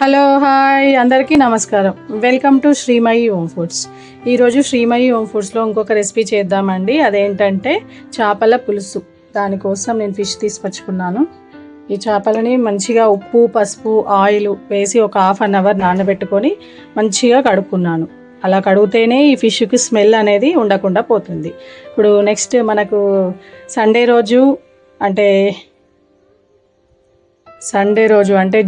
Hello hi అందరికీ నమస్కారం. Welcome to Srimayi home foods. ఈరోజు శ్రీమయి హోమ్ ఫుడ్స్లో ఇంకొక రెసిపీ చేద్దామండి. అదేంటంటే చేపల పులుసు. దానికోసం నేను ఫిష్ తీసుకొచ్చుకున్నాను. ఈ చేపలని మంచిగా ఉప్పు పసుపు ఆయిల్ వేసి ఒక హాఫ్ అన్ అవర్ నానబెట్టుకొని మంచిగా కడుక్కున్నాను. అలా కడిగితేనే ఈ ఫిష్కి స్మెల్ అనేది ఉండకుండా పోతుంది. ఇప్పుడు నెక్స్ట్ మనకు సండే రోజు అంటే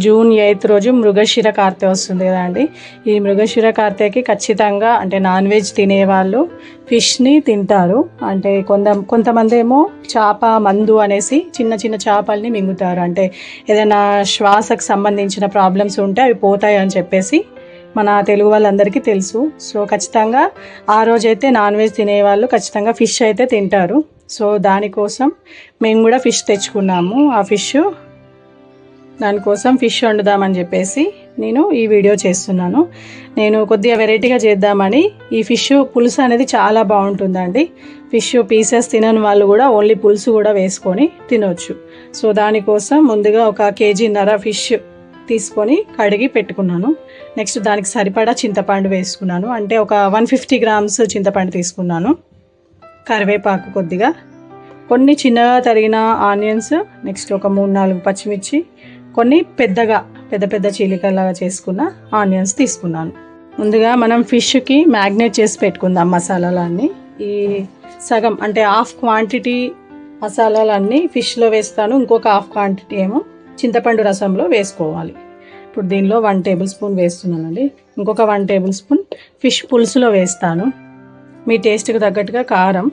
జూన్ 8 రోజు మృగశిర కార్తె వస్తుంది కదండి. ఈ మృగశిర కార్తెకి ఖచ్చితంగా అంటే నాన్ వెజ్ తినేవాళ్ళు ఫిష్ని తింటారు. అంటే కొంతమంది ఏమో చేప మందు అనేసి చిన్న చిన్న చేపల్ని మింగుతారు. అంటే ఏదైనా శ్వాసకు సంబంధించిన ప్రాబ్లమ్స్ ఉంటే అవి పోతాయి అని చెప్పేసి మన తెలుగు వాళ్ళందరికీ తెలుసు. సో ఖచ్చితంగా ఆ రోజైతే నాన్ వెజ్ తినేవాళ్ళు ఖచ్చితంగా ఫిష్ అయితే తింటారు. సో దానికోసం మేము కూడా ఫిష్ తెచ్చుకున్నాము. దానికోసం ఫిష్ వండుదామని చెప్పేసి నేను ఈ వీడియో చేస్తున్నాను. నేను కొద్దిగా వెరైటీగా చేద్దామని. ఈ ఫిష్ పులుసు అనేది చాలా బాగుంటుందండి. ఫిష్ పీసెస్ తినని వాళ్ళు కూడా ఓన్లీ పులుసు కూడా వేసుకొని తినవచ్చు. సో దానికోసం ముందుగా 1.5 kg ఫిష్ తీసుకొని కడిగి పెట్టుకున్నాను. నెక్స్ట్ దానికి సరిపడా చింతపండు వేసుకున్నాను. అంటే ఒక 150 grams చింతపండు తీసుకున్నాను. కరివేపాకు కొద్దిగా, కొన్ని చిన్నగా తరిగిన ఆనియన్స్, నెక్స్ట్ ఒక 3-4 పచ్చిమిర్చి, కొన్ని పెద్ద పెద్ద చీలికలాగా చేసుకున్న ఆనియన్స్ తీసుకున్నాను. ముందుగా మనం ఫిష్కి మ్యాగ్నేట్ చేసి పెట్టుకుందాం మసాలాలన్నీ. ఈ సగం అంటే హాఫ్ క్వాంటిటీ మసాలాలన్నీ ఫిష్లో వేస్తాను. ఇంకొక హాఫ్ క్వాంటిటీ ఏమో చింతపండు రసంలో వేసుకోవాలి. ఇప్పుడు దీనిలో 1 tablespoon వేస్తున్నానండి. ఇంకొక 1 tablespoon ఫిష్ పులుసులో వేస్తాను. మీ టేస్ట్కి తగ్గట్టుగా కారం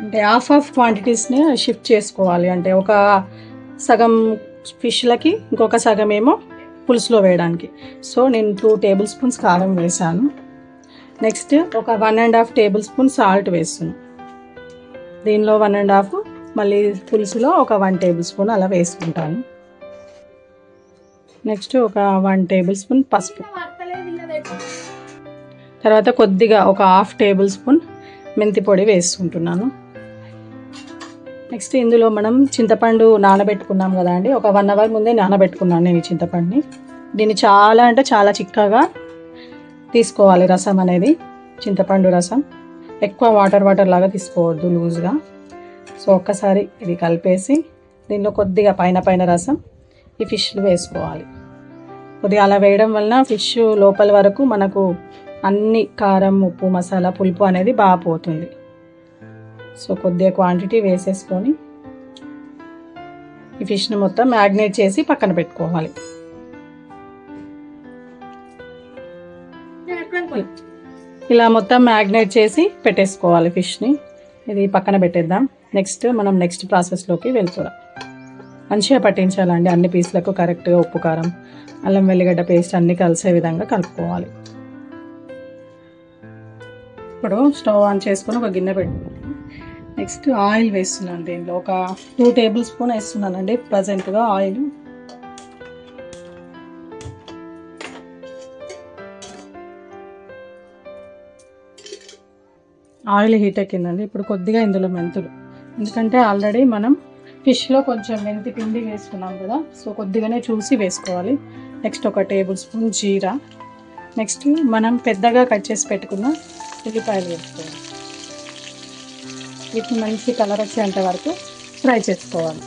అంటే హాఫ్ క్వాంటిటీస్ని షిఫ్ట్ చేసుకోవాలి. అంటే ఒక సగం ఫిష్లకి ఇంకొక సగం ఏమో పులుసులో వేయడానికి. సో నేను 2 tablespoons కారం వేసాను. నెక్స్ట్ ఒక 1.5 tablespoon సాల్ట్ వేస్తున్నాను. దీనిలో 1.5 మళ్ళీ పులుసులో ఒక 1 tablespoon అలా వేసుకుంటాను. నెక్స్ట్ ఒక 1 tablespoon పసుపు, తర్వాత కొద్దిగా ఒక హాఫ్ tablespoon మెంతి పొడి వేసుకుంటున్నాను. నెక్స్ట్ ఇందులో మనం చింతపండు నానబెట్టుకున్నాం కదా అండి. ఒక 1 hour ముందే నానబెట్టుకున్నాను నేను ఈ చింతపండుని. దీన్ని చాలా అంటే చాలా చిక్కగా తీసుకోవాలి రసం అనేది. చింతపండు రసం ఎక్కువ వాటర్ లాగా తీసుకోవద్దు, లూజ్గా. సో ఒక్కసారి ఇది కలిపేసి దీనిలో కొద్దిగా పైన రసం ఈ ఫిష్లు వేసుకోవాలి. కొద్దిగా అలా వేయడం వలన ఫిష్ లోపల వరకు మనకు అన్ని కారం ఉప్పు మసాలా పులుపు అనేది బాగా పోతుంది. సో కొద్దిగా క్వాంటిటీ వేసేసుకొని ఈ ఫిష్ని మొత్తం మ్యాగ్నేట్ చేసి పక్కన పెట్టుకోవాలి. ఇలా మొత్తం మ్యాగ్నేట్ చేసి పెట్టేసుకోవాలి ఫిష్ని. ఇది పక్కన పెట్టేద్దాం. నెక్స్ట్ ప్రాసెస్లోకి వెళ్తున్నాం. మంచిగా పట్టించాలండి అన్ని పీసులకు కరెక్ట్గా ఉప్పు కారం అల్లం వెల్లిగడ్డ పేస్ట్ అన్నీ కలిసే విధంగా కలుపుకోవాలి. ఇప్పుడు స్టవ్ ఆన్ చేసుకొని ఒక గిన్నె పెట్టుకుంటాం. నెక్స్ట్ ఆయిల్ వేస్తున్నాను. దీనిలో ఒక 2 tablespoon వేస్తున్నానండి ప్రజెంట్గా ఆయిల్. Oil heat ఎక్కిందండి. ఇప్పుడు కొద్దిగా ఇందులో మెంతులు, ఎందుకంటే ఆల్రెడీ మనం ఫిష్లో కొంచెం మెంతి పిండి వేసుకున్నాం కదా. సో కొద్దిగానే చూసి వేసుకోవాలి. నెక్స్ట్ ఒక tablespoon జీరా. నెక్స్ట్ మనం పెద్దగా కట్ చేసి పెట్టుకున్న ఉల్లిపాయలు వేసుకోవాలి. వీటిని మంచి కలర్ వచ్చేంత వరకు ఫ్రై చేసుకోవాలి.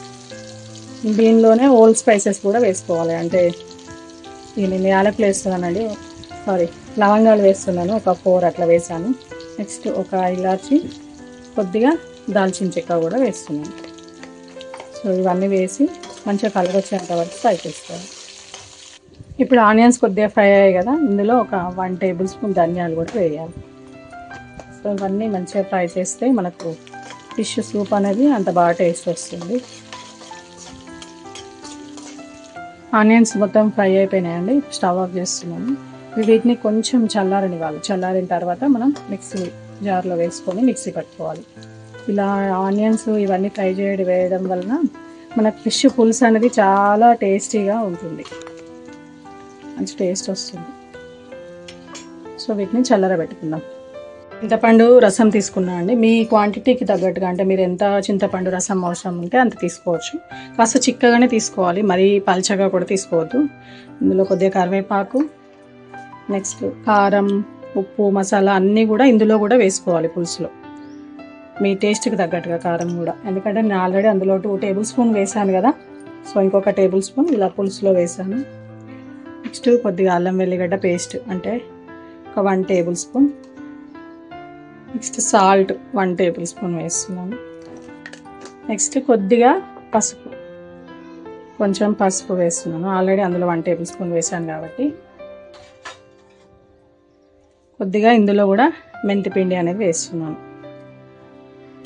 దీనిలోనే ఓల్డ్ స్పైసెస్ కూడా వేసుకోవాలి. అంటే నేను యాలకులు వేస్తున్నానండి, లవంగాలు వేస్తున్నాను. ఒక 4 అట్లా వేసాను. నెక్స్ట్ ఒక ఇలాచి, కొద్దిగా దాల్చిన చెక్క కూడా వేస్తున్నాను. సో ఇవన్నీ వేసి మంచిగా కలర్ వచ్చేంత వరకు ఫ్రై చేసుకోవాలి. ఇప్పుడు ఆనియన్స్ కొద్దిగా ఫ్రై అయ్యాయి కదా, ఇందులో ఒక 1 tablespoon ధనియాలు కూడా వేయాలి. సో ఇవన్నీ మంచిగా ఫ్రై చేస్తే మనకు ఫిష్ సూప్ అనేది అంత బాగా టేస్ట్ వస్తుంది. ఆనియన్స్ మొత్తం ఫ్రై అయిపోయినాయండి. స్టవ్ ఆఫ్ చేస్తున్నాను. వీటిని కొంచెం చల్లారనివ్వాలి. చల్లారిన తర్వాత మనం మిక్సీ జార్లో వేసుకొని మిక్సీ పట్టుకోవాలి. ఇలా ఆనియన్స్ ఇవన్నీ ఫ్రై వేయడం వలన మనకు ఫిష్ పులుసు అనేది చాలా టేస్టీగా ఉంటుంది, మంచి టేస్ట్ వస్తుంది. సో వీటిని చల్లరబెట్టుకుందాం. చింతపండు రసం తీసుకున్నా అండి. మీ క్వాంటిటీకి తగ్గట్టుగా, అంటే మీరు ఎంత చింతపండు రసం అవసరం ఉంటే అంత తీసుకోవచ్చు. కాస్త చిక్కగానే తీసుకోవాలి, మరీ పల్చగా కూడా తీసుకోవద్దు. ఇందులో కొద్దిగా కరివేపాకు, నెక్స్ట్ కారం, ఉప్పు, మసాలా అన్నీ కూడా ఇందులో కూడా వేసుకోవాలి పులుసులో, మీ టేస్ట్కి తగ్గట్టుగా కారం కూడా. ఎందుకంటే నేను ఆల్రెడీ అందులో 2 టేబుల్ స్పూన్ వేసాను కదా, సో ఇంకొక టేబుల్ స్పూన్ ఇలా పులుసులో వేసాను. నెక్స్ట్ కొద్దిగా అల్లం వెల్లిగడ్డ పేస్ట్ అంటే ఒక 1 table spoon. Next salt 1 table spoon వేస్తున్నాను. నెక్స్ట్ కొద్దిగా పసుపు, కొంచెం పసుపు వేస్తున్నాను. ఆల్రెడీ అందులో 1 టేబుల్ స్పూన్ వేసాను కాబట్టి. కొద్దిగా ఇందులో కూడా మెంతిపిండి అనేది వేస్తున్నాను.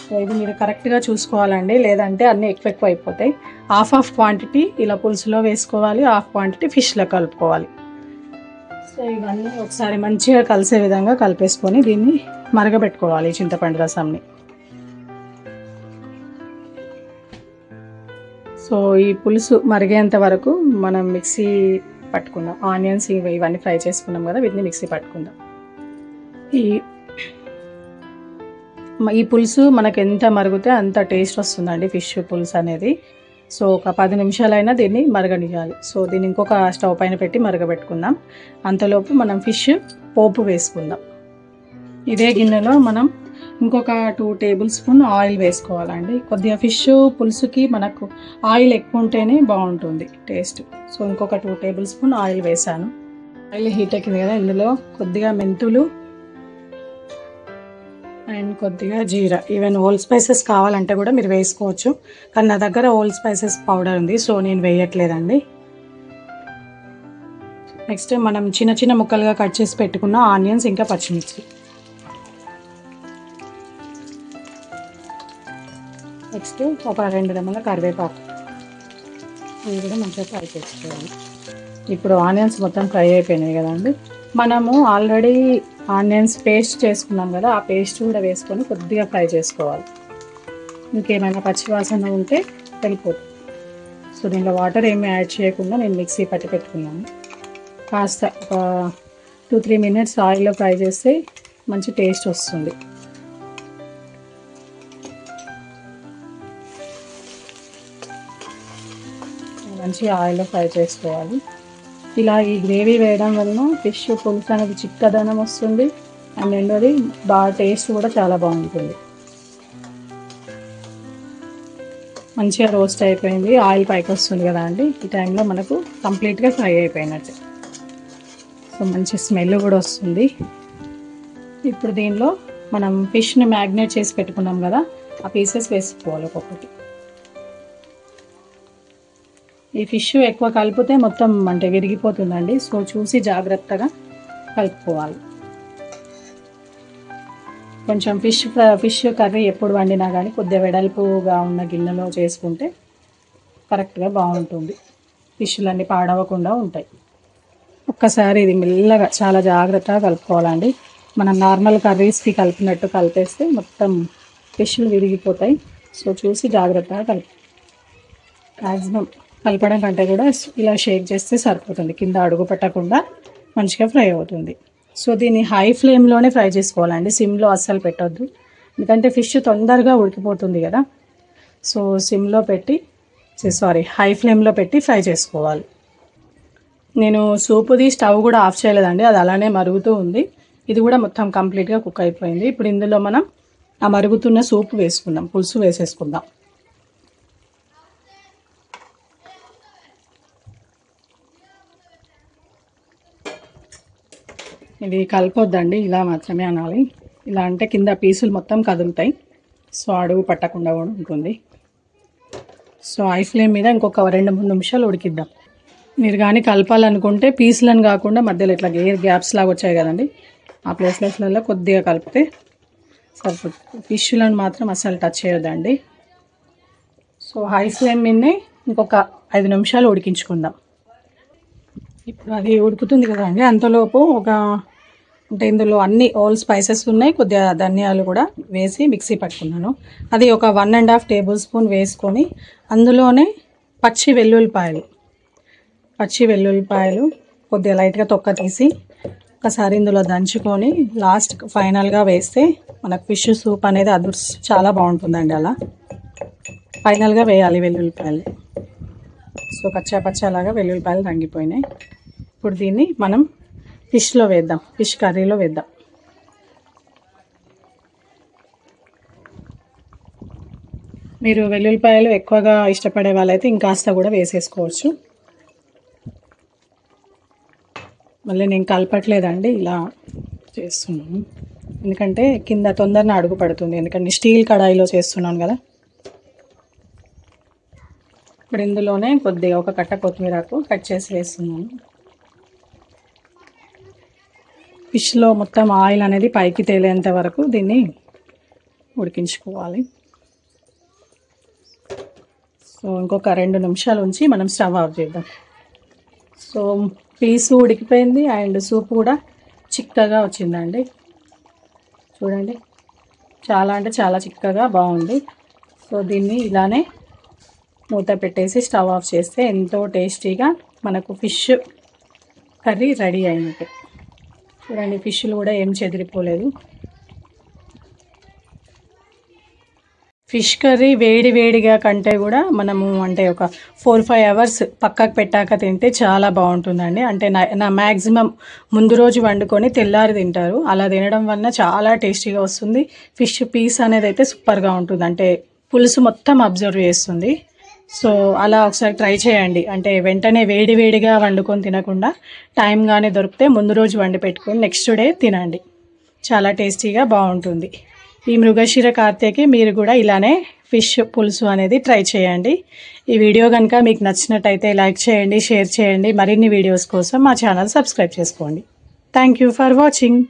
సో ఇది మీరు కరెక్ట్గా చూసుకోవాలండి, లేదంటే అన్నీ ఎక్కువ అయిపోతాయి. హాఫ్ క్వాంటిటీ ఇలా పులుసులో వేసుకోవాలి, హాఫ్ క్వాంటిటీ ఫిష్లో కలుపుకోవాలి. సో ఇవన్నీ ఒకసారి మంచిగా కలిసే విధంగా కలిపేసుకొని దీన్ని మరగబెట్టుకోవాలి చింతపండు రసాన్ని. సో ఈ పులుసు మరిగేంత వరకు మనం మిక్సీ పట్టుకుందాం. ఆనియన్స్ ఇవన్నీ ఫ్రై చేసుకున్నాం కదా, వీటిని మిక్సీ పట్టుకుందాం. ఈ పులుసు మనకు ఎంత మరిగితే అంత టేస్ట్ వస్తుందండి ఫిష్ పులుసు అనేది. సో ఒక 10 నిమిషాలైనా దీన్ని మరగనియాలి. సో దీన్ని ఇంకొక స్టవ్ పైన పెట్టి మరగబెట్టుకుందాం. అంతలోపు మనం ఫిష్ పోపు వేసుకుందాం. ఇదే గిన్నెలో మనం ఇంకొక 2 టేబుల్ స్పూన్ ఆయిల్ వేసుకోవాలండి. కొద్దిగా ఫిష్ పులుసుకి మనకు ఆయిల్ ఎక్కువ ఉంటేనే బాగుంటుంది టేస్ట్. సో ఇంకొక 2 టేబుల్ స్పూన్ ఆయిల్ వేసాను. ఆయిల్ హీట్ ఎక్కింది కదా, ఇందులో కొద్దిగా మెంతులు అండ్ కొద్దిగా జీరా, ఈవెన్ హోల్ స్పైసెస్ కావాలంటే కూడా మీరు వేసుకోవచ్చు, కానీ నా దగ్గర హోల్ స్పైసెస్ పౌడర్ ఉంది, సో నేను వేయట్లేదండి. నెక్స్ట్ మనం చిన్న చిన్న ముక్కలుగా కట్ చేసి పెట్టుకున్న ఆనియన్స్ ఇంకా పచ్చిమిర్చి. నెక్స్ట్ ఒక 2 రెమ్మల కరివేపాకు, ఇవి కూడా మంచిగా ఫ్రై చేసుకోవాలి. ఇప్పుడు ఆనియన్స్ మొత్తం ఫ్రై అయిపోయినాయి కదండి. మనము ఆల్రెడీ ఆనియన్స్ పేస్ట్ చేసుకున్నాం కదా, ఆ పేస్ట్ కూడా వేసుకొని కొద్దిగా ఫ్రై చేసుకోవాలి. ఇంకేమైనా పచ్చివాసన ఉంటే వెళ్ళిపోతుంది. సో దీనిలో వాటర్ ఏమీ యాడ్ చేయకుండా నేను మిక్సీ పట్టి పెట్టుకున్నాను. కాస్త ఒక 2-3 మినిట్స్ ఆయిల్లో ఫ్రై చేస్తే మంచి టేస్ట్ వస్తుంది. మంచి ఆయిల్లో ఫ్రై చేసుకోవాలి. ఇలా ఈ గ్రేవీ వేయడం వలన ఫిష్ పులుసు అనేది చిక్కదనం వస్తుంది, అండ్ రెండోది బాగా టేస్ట్ కూడా చాలా బాగుంటుంది. మంచిగా రోస్ట్ అయిపోయింది, ఆయిల్ పైకి వస్తుంది కదా అండి. ఈ టైంలో మనకు కంప్లీట్గా ఫ్రై అయిపోయినట్టు. సో మంచి స్మెల్ కూడా వస్తుంది. ఇప్పుడు దీనిలో మనం ఫిష్ని మ్యాగ్నేట్ చేసి పెట్టుకున్నాం కదా, ఆ పీసెస్ వేసుకోవాలి ఒక్కొక్కటి. ఈ ఫిష్ ఎక్కువ కలిపితే మొత్తం అంటే విరిగిపోతుందండి, సో చూసి జాగ్రత్తగా కలుపుకోవాలి. కొంచెం ఫిష్ కర్రీ ఎప్పుడు వండినా కానీ కొద్దిగా వెడల్పుగా ఉన్న గిన్నెలో చేసుకుంటే కరెక్ట్గా బాగుంటుంది, ఫిష్లన్నీ పాడవకుండా ఉంటాయి. ఒక్కసారి ఇది మెల్లగా చాలా జాగ్రత్తగా కలుపుకోవాలండి. మనం నార్మల్ కర్రీస్కి కలిపినట్టు కలిపేస్తే మొత్తం ఫిష్లు విరిగిపోతాయి. సో చూసి జాగ్రత్తగా మ్యాక్సిమం కలపడం కంటే కూడా ఇలా షేక్ చేస్తే సరిపోతుంది, కింద అడుగు పెట్టకుండా మంచిగా ఫ్రై అవుతుంది. సో దీన్ని హై ఫ్లేమ్లోనే ఫ్రై చేసుకోవాలండి, సిమ్లో అస్సలు పెట్టొద్దు, ఎందుకంటే ఫిష్ తొందరగా ఉడికిపోతుంది కదా. సో హై ఫ్లేమ్లో పెట్టి ఫ్రై చేసుకోవాలి. నేను సూపుది స్టవ్ కూడా ఆఫ్ చేయలేదండి, అది అలానే మరుగుతూ ఉంది. ఇది కూడా మొత్తం కంప్లీట్గా కుక్ అయిపోయింది. ఇప్పుడు ఇందులో మనం ఆ మరుగుతున్న సూప్ వేసుకుందాం, పులుసు వేసేసుకుందాం. ఇది కలపొద్దండి, ఇలా మాత్రమే అనాలి. ఇలా అంటే కింద పీసులు మొత్తం కదులుతాయి, సో అడుగు పట్టకుండా కూడా ఉంటుంది. సో హై ఫ్లేమ్ మీద ఇంకొక 2-3 నిమిషాలు ఉడికిద్దాం. మీరు కానీ కలపాలనుకుంటే పీసులను కాకుండా మధ్యలో ఇట్లా గ్యాప్స్ లాగా వచ్చాయి కదండి, ఆ ప్లేస్లలో కొద్దిగా కలిపితే సరిపోతుంది. ఫిష్లను మాత్రం అస్సలు టచ్ చేయొద్దండి. సో హై ఫ్లేమ్ మీదనే ఇంకొక 5 నిమిషాలు ఉడికించుకుందాం. ఇప్పుడు అది ఉడుకుతుంది కదండి, అంతలోపు అంటే ఇందులో అన్ని హోల్ స్పైసెస్ ఉన్నాయి, కొద్దిగా ధనియాలు కూడా వేసి మిక్సీ పట్టుకున్నాను. అది ఒక 1.5 టేబుల్ స్పూన్ వేసుకొని అందులోనే పచ్చి వెల్లుల్లిపాయలు కొద్దిగా లైట్గా తొక్క తీసి ఒక ఒక్కసారి ఇందులో దంచుకొని లాస్ట్ ఫైనల్గా వేస్తే మనకు ఫిష్ సూప్ అనేది చాలా బాగుంటుందండి. అలా ఫైనల్గా వేయాలి వెల్లుల్లిపాయలు. సో కచ్చా పచ్చాలాగా వెల్లుల్లిపాయలు రంగిపోయినాయి. ఇప్పుడు దీన్ని మనం ఫిష్లో వేద్దాం, ఫిష్ కర్రీలో వేద్దాం. మీరు వెల్లుల్లిపాయలు ఎక్కువగా ఇష్టపడే వాళ్ళైతే ఇంకాస్త కూడా వేసేసుకోవచ్చు. మళ్ళీ నేను కలపట్లేదండి, ఇలా చేస్తున్నాను ఎందుకంటే కింద తొందరగా అడుగు పడుతుంది, ఎందుకంటే స్టీల్ కడాయిలో చేస్తున్నాను కదా. ఇప్పుడు ఇందులోనే కొద్దిగా ఒక కట్ట కొత్తిమీరకు కట్ చేసి వేస్తున్నాను. ఫిష్లో మొత్తం ఆయిల్ అనేది పైకి తేలేంత వరకు దీన్ని ఉడికించుకోవాలి. సో ఇంకొక 2 నిమిషాలు ఉంచి మనం స్టవ్ ఆఫ్ చేద్దాం. సో పీసు ఉడికిపోయింది అండ్ సూప్ కూడా చిక్కగా వచ్చిందండి. చూడండి, చాలా అంటే చాలా చిక్కగా బాగుంది. సో దీన్ని ఇలానే మూత పెట్టేసి స్టవ్ ఆఫ్ చేస్తే ఎంతో టేస్టీగా మనకు ఫిష్ కర్రీ రెడీ అయినట్టు. చూడండి, ఫిష్లు కూడా ఏం చెదిరిపోలేదు. ఫిష్ కర్రీ వేడి వేడిగా కంటే కూడా మనము అంటే ఒక 4-5 అవర్స్ పక్కకు పెట్టాక తింటే చాలా బాగుంటుందండి. అంటే నా మ్యాక్సిమం ముందు రోజు వండుకొని తెల్లారి తింటారు. అలా తినడం వల్ల చాలా టేస్టీగా వస్తుంది. ఫిష్ పీస్ అనేది అయితే సూపర్గా ఉంటుంది, అంటే పులుసు మొత్తం అబ్జర్వ్ చేస్తుంది. సో అలా ఒకసారి ట్రై చేయండి. అంటే వెంటనే వేడి వేడిగా వండుకొని తినకుండా టైంగానే దొరికితే ముందు రోజు వండి పెట్టుకొని నెక్స్ట్ డే తినండి, చాలా టేస్టీగా బాగుంటుంది. ఈ మృగశిర కార్తెకి మీరు కూడా ఇలానే ఫిష్ పులుసు అనేది ట్రై చేయండి. ఈ వీడియో కనుక మీకు నచ్చినట్టయితే లైక్ చేయండి, షేర్ చేయండి. మరిన్ని వీడియోస్ కోసం మా ఛానల్ సబ్స్క్రైబ్ చేసుకోండి. Thank you for watching.